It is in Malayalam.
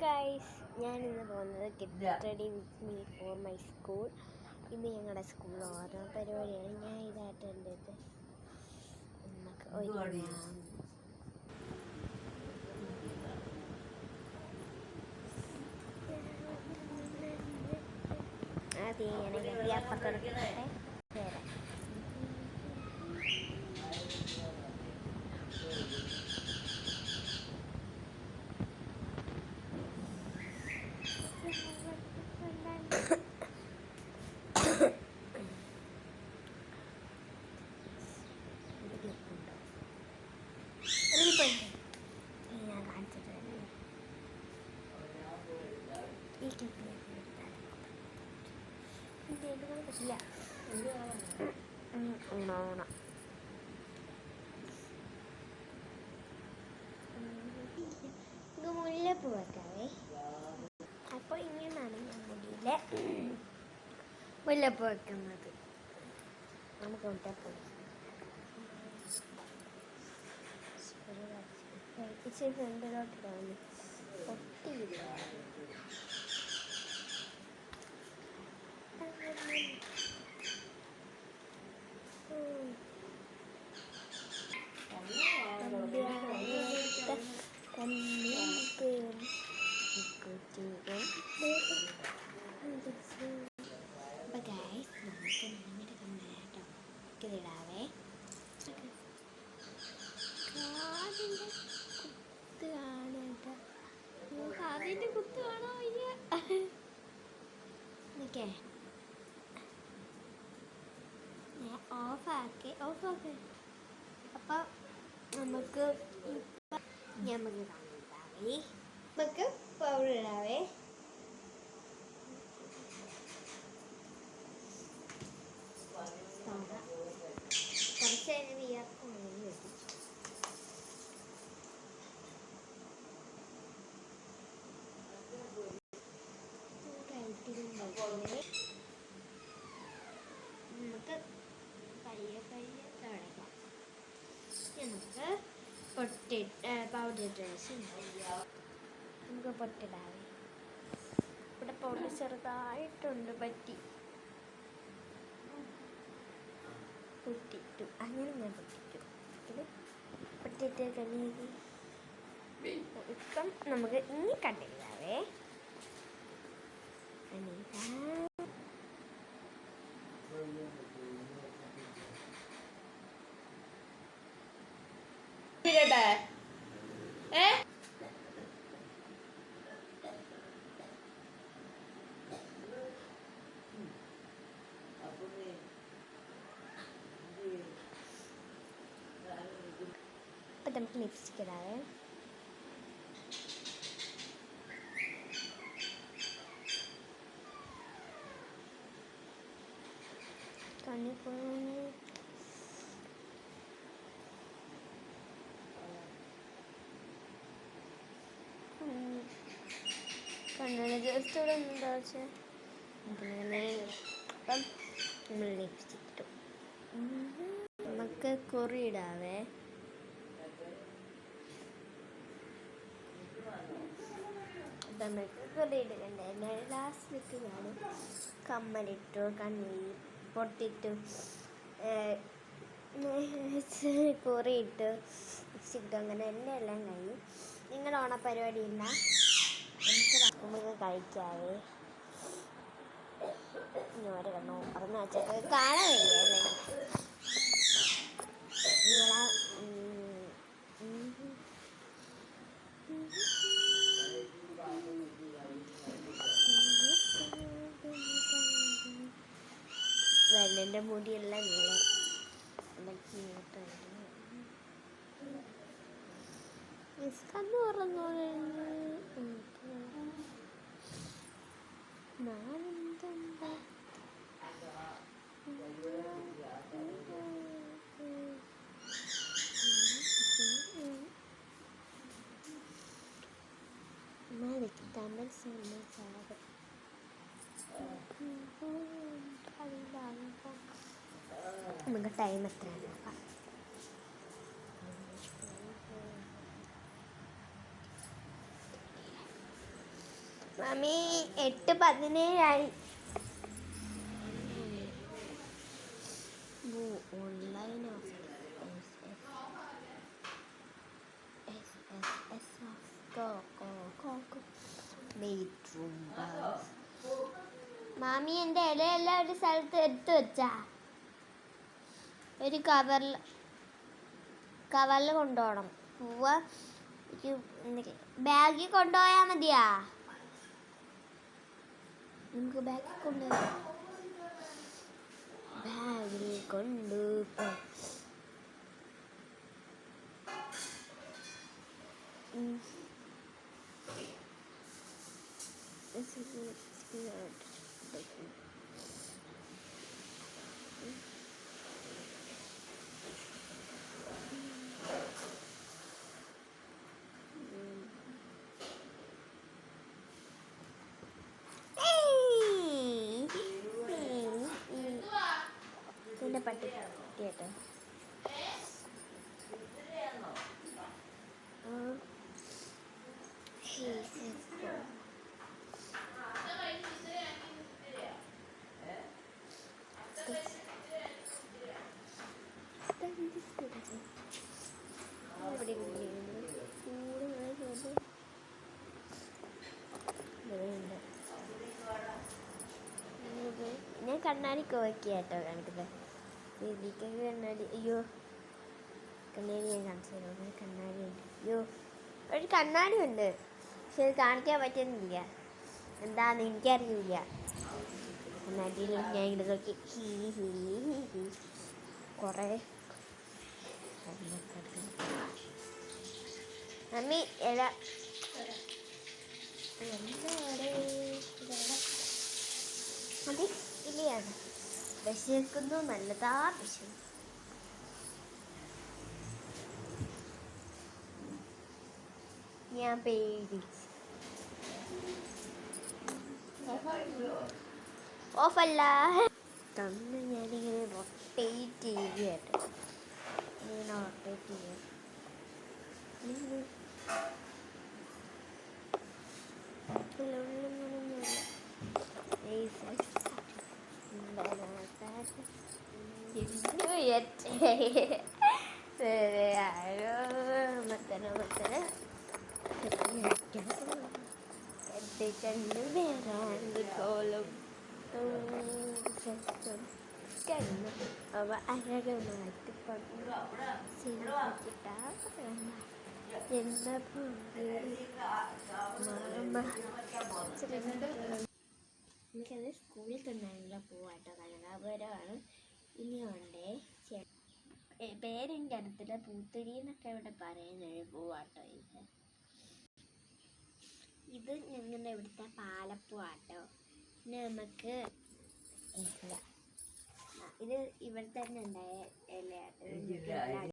ഗൈസ്, ഞാനിന്ന് പോകുന്നത് get ready with me for my school. ഇന്ന് ഞങ്ങളുടെ സ്കൂളിൽ ഓരോ പരിപാടിയാണ്. ഞാൻ ഇതായിട്ട് എൻ്റെ നമുക്ക് ഒരുങ്ങാം. ആദ്യം ഞാൻ അപ്പുറത്തോട്ട് വരാം. ഞാൻ കാണിച്ചിട്ട് ഈ പറ്റില്ല. ഓണം മുല്ലപ്പൂ വെക്കാവേ. അപ്പോൾ ഇങ്ങനെയാണ് ഞാൻ മുടിയിലെ മുല്ലപ്പൂ വെക്കുന്നത്. നമുക്ക് മുല്ലപ്പൂ ഇച്ചിരി ഫ്രണ്ടിലോട്ട് തോന്നി ഒട്ടിയില്ല. ഇടാവേ. കാതിൻ്റെ കുത്ത് കാണോ? ഓക്കെ, ഓഫാക്കി അപ്പം നമുക്ക് കാണിടാവേ. നമുക്ക് പൗഡർ ഇടാവേ. കുറച്ച് നേരം വിയർക്കും നമുക്ക് പയ്യെ തുടങ്ങാം. നമുക്ക് പൗഡർ ഡ്രസ് നമുക്ക് പൊട്ടിടാവേ. ഇവിടെ പൗഡർ ചെറുതായിട്ടുണ്ട്, പൊട്ടിട്ടു. അങ്ങനെ ഞാൻ പൊട്ടിട്ട് കഴിഞ്ഞ് ഇപ്പം നമുക്ക് ഇനി കണ്ടില്ലാവേ. അപ്പം നമുക്ക് ലിപ്സ്റ്റിക് ഇടാവേ. കണ്ണിന് ജസ്റ്റ് ഇവിടെ ഒന്നും വെച്ചാൽ അപ്പം നമ്മൾ ലിപ്സ്റ്റിക് ഇട്ടു. നമുക്ക് കുറി ഇടാവേ. നമുക്ക് കുറി ഇടുന്നുണ്ട്. എൻ്റെ ലാസ്റ്റ് കാണും. കമ്മലിട്ടു, കണ്ണി പൊട്ടിട്ടു, കുറിയിട്ടു, ലിപ്സ്റ്റിക് ഇട്ടു. അങ്ങനെ എൻ്റെ എല്ലാം കഴിഞ്ഞു. നിങ്ങളുടെ ഓണപ്പരിപാടി ഇല്ല, എനിക്ക് നമുക്ക് കഴിക്കാവേ. ഇനി ഓരോ കണ്ണോ പറഞ്ഞു വെച്ചൊക്കെ കാണാൻ വയ്യല്ലേ. വെള്ളൻ്റെ മുടിയെല്ലാം കണ്ണു തുറന്നു. നമുക്ക് ടൈം എത്രയാണ് നോക്കാം. മമ്മി 8:17 ഓൺലൈൻ മാമി എൻ്റെ ഇലയെല്ലാം ഒരു സ്ഥലത്ത് എടുത്തു വെച്ചാ ഒരു കവറിൽ കൊണ്ടുപോകണം. പൂവ് ബാഗിൽ കൊണ്ടുപോയാൽ മതിയാ. നമുക്ക് ബാഗിൽ കൊണ്ടുപോകാം. ബാഗിൽ കൊണ്ടുപോ. പട്ടി കേട്ടോ. ഞാൻ കണ്ണാടിക്ക് നോക്കിയാട്ടോ കാണിക്കുന്നത്. കണ്ണാടി അയ്യോ കണ്ണാടി ഞാൻ കാണിച്ചു തരാം. കണ്ണാടി ഉണ്ട്. അയ്യോ ഒരു കണ്ണാടി ഉണ്ട്, പക്ഷെ അത് കാണിക്കാൻ പറ്റുന്നില്ല. എന്താന്ന് എനിക്കറിയില്ല. കണ്ണാടിയിൽ ഞാൻ ഇങ്ങനെ നോക്കി കുറേ മമ്മി ഇല മതി ഇല്ലയാണ്. വിശക്കുന്നു നല്ലതാ വിശ. ഞാൻ പേടിച്ച് ഓഫല്ല തന്ന് ഞാനിങ്ങനെ റൊട്ടേറ്റ് ചെയ്യുകയാട്ടോ. ഇങ്ങനെ റൊട്ടേറ്റ് ചെയ്യുക. അവ അരകമായിട്ട് എനിക്കത് സ്കൂളിൽ തന്നെയാണല്ലോ പൂവാട്ടോ. കനകാപുരമാണ്. ഇനിയുണ്ടേ പേരെൻ്റെ അടുത്തില്ല. പൂത്തിരി എന്നൊക്കെ ഇവിടെ പറയുന്നൊരു പൂവാട്ടോ. ഇത് ഞങ്ങളുടെ ഇവിടുത്തെ പാലപ്പൂവാട്ടോ. പിന്നെ നമുക്ക് ഇത് ഇവിടെ തന്നെ ഉണ്ടായ ഇലയാട്ടോ.